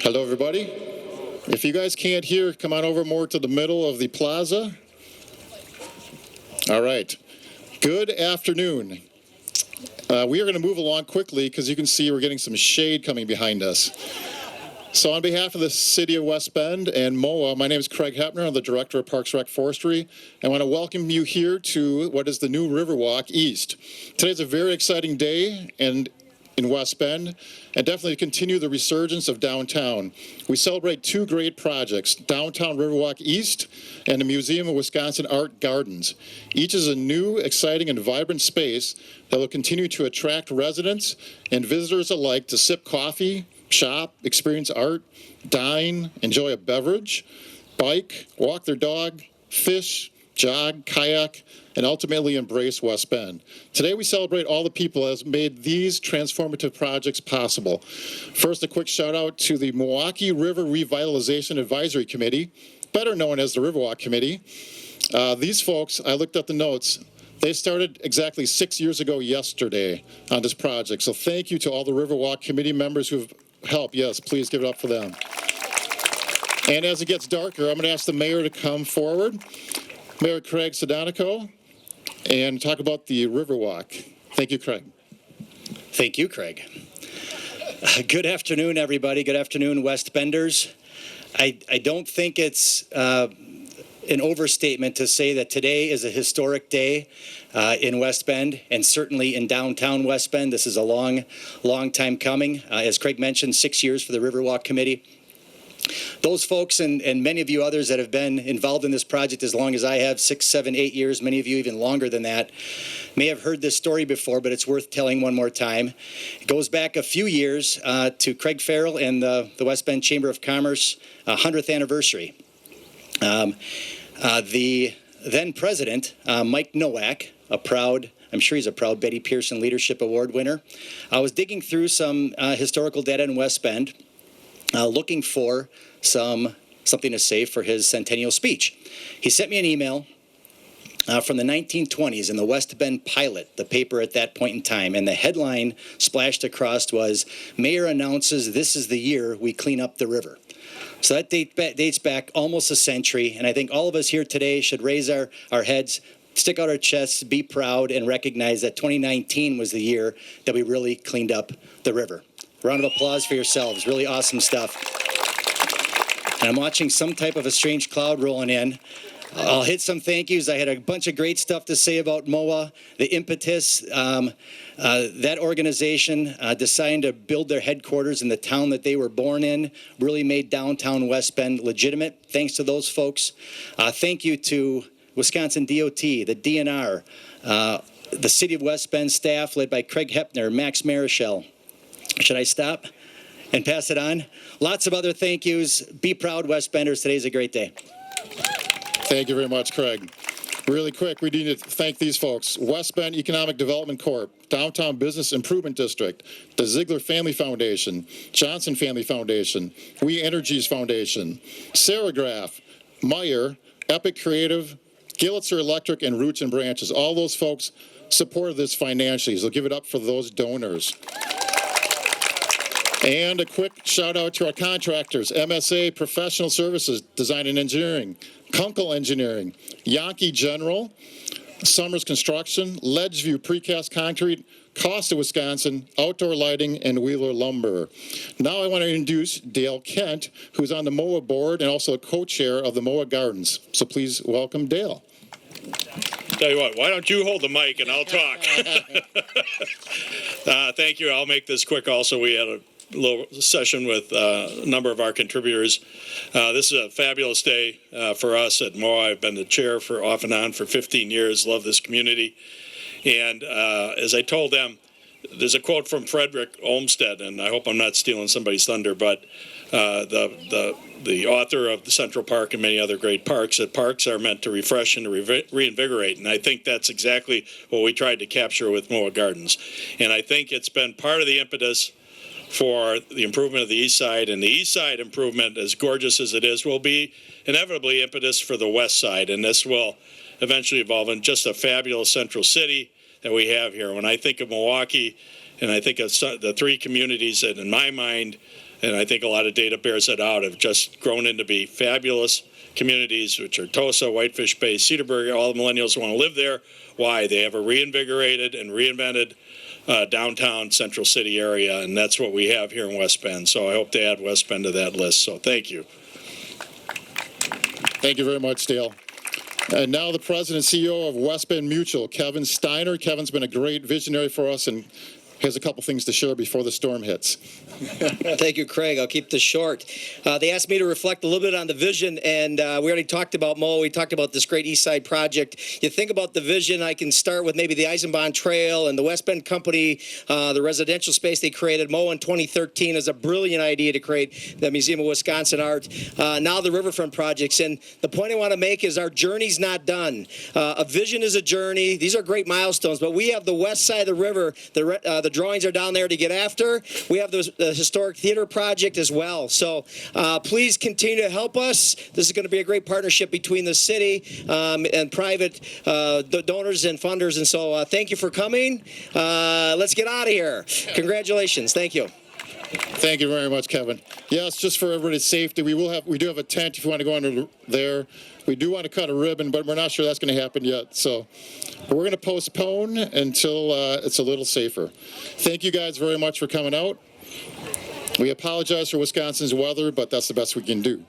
Hello, everybody. If you guys can't hear, come on over more to the middle of the plaza. All right. Good afternoon. We are going to move along quickly because you can see we're getting some shade coming behind us. So on behalf of the City of West Bend and MOA, my name is Craig Hepner. I'm the Director of Parks Rec Forestry. I want to welcome you here to what is the new Riverwalk East. Today's a very exciting day and in West Bend, and definitely continue the resurgence of downtown. We celebrate two great projects, Downtown Riverwalk East and the Museum of Wisconsin Art Gardens. Each is a new, exciting, and vibrant space that will continue to attract residents and visitors alike to sip coffee, shop, experience art, dine, enjoy a beverage, bike, walk their dog, fish, jog, kayak, and ultimately embrace West Bend. Today we celebrate all the people that have made these transformative projects possible. First, a quick shout out to the Milwaukee River Revitalization Advisory Committee, better known as the Riverwalk Committee. These folks, I looked up the notes, they started exactly 6 years ago yesterday on this project. So thank you to all the Riverwalk Committee members who've helped. Yes, please give it up for them. And as it gets darker, I'm going to ask the mayor to come forward, Mayor Craig Sedonico, and talk about the Riverwalk. Thank you, Craig. Thank you, Craig. Good afternoon, everybody. Good afternoon, West Benders. I don't think it's an overstatement to say that today is a historic day in West Bend, and certainly in downtown West Bend. This is a long time coming. As Craig mentioned, 6 years for the Riverwalk Committee. Those folks and many of you others that have been involved in this project as long as I have, 6, 7, 8 years, many of you even longer than that, may have heard this story before, but it's worth telling one more time. It goes back a few years to Craig Farrell and the West Bend Chamber of Commerce 100th anniversary. The then president, Mike Nowak, I'm sure he's a proud Betty Pearson Leadership Award winner, was digging through some historical data in West Bend, looking for something to say for his centennial speech. He sent me an email from the 1920s in the West Bend Pilot, the paper at that point in time, and the headline splashed across was, "Mayor announces this is the year we clean up the river." So that dates back almost a century, and I think all of us here today should raise our heads, stick out our chests, be proud, and recognize that 2019 was the year that we really cleaned up the river. Round of applause for yourselves. Really awesome stuff. And I'm watching some type of a strange cloud rolling in. I'll hit some thank yous. I had a bunch of great stuff to say about MOA, the impetus. That organization deciding to build their headquarters in the town that they were born in really made downtown West Bend legitimate. Thanks to those folks. Thank you to Wisconsin DOT, the DNR, the City of West Bend staff led by Craig Hepner, Max Marichal. Should I stop and pass it on? Lots of other thank yous. Be proud, West Benders. Today's a great day. Thank you very much, Craig. Really quick, we need to thank these folks. West Bend Economic Development Corp., Downtown Business Improvement District, the Ziegler Family Foundation, Johnson Family Foundation, We Energies Foundation, Serigraph, Meyer, Epic Creative, Gillitzer Electric, and Roots and Branches. All those folks supported this financially, so give it up for those donors. And a quick shout out to our contractors, MSA Professional Services, Design and Engineering, Kunkel Engineering, Yankee General, Summers Construction, Ledgeview Precast Concrete, Costa Wisconsin, Outdoor Lighting, and Wheeler Lumber. Now I want to introduce Dale Kent, who's on the MOA board and also a co-chair of the MOA Gardens. So please welcome Dale. Tell you what, why don't you hold the mic and I'll talk? Thank you. I'll make this quick also. We had a little session with a number of our contributors. This is a fabulous day for us at MOA. I've been the chair for off and on for 15 years, love this community. And as I told them, there's a quote from Frederick Olmsted, and I hope I'm not stealing somebody's thunder, but the author of the Central Park and many other great parks, that parks are meant to refresh and to reinvigorate. And I think that's exactly what we tried to capture with MOA Gardens. And I think it's been part of the impetus for the improvement of the east side, and the east side improvement, as gorgeous as it is, will be inevitably impetus for the west side, and this will eventually evolve in just a fabulous central city that we have here. When I think of Milwaukee, and I think of the three communities that in my mind and I think a lot of data bears that out, have just grown into be fabulous communities, which are Tosa, Whitefish Bay, Cedarburg. All the millennials want to live there. Why? They have a reinvigorated and reinvented downtown Central City area, and that's what we have here in West Bend. So I hope to add West Bend to that list. So thank you. Thank you very much, Dale. And now the president and CEO of West Bend Mutual, Kevin Steiner. Kevin's been a great visionary for us and has a couple things to share before the storm hits. Thank you, Craig. I'll keep this short. They asked me to reflect a little bit on the vision, and we already talked about Mo. We talked about this great East Side project. You think about the vision, I can start with maybe the Eisenbahn Trail and the West Bend Company, the residential space they created. Mo in 2013 is a brilliant idea to create the Museum of Wisconsin Art. Now the Riverfront projects. And the point I want to make is our journey's not done. A vision is a journey. These are great milestones, but we have the west side of the river. The drawings are down there to get after. We have the historic theater project as well. So please continue to help us. This is going to be a great partnership between the city and private donors and funders. And so thank you for coming. Let's get out of here. Congratulations. Thank you. Thank you very much, Kevin. Yes, just for everybody's safety, we do have a tent if you want to go under there. We do want to cut a ribbon, but we're not sure that's going to happen yet. So we're going to postpone until it's a little safer. Thank you guys very much for coming out. We apologize for Wisconsin's weather, but that's the best we can do.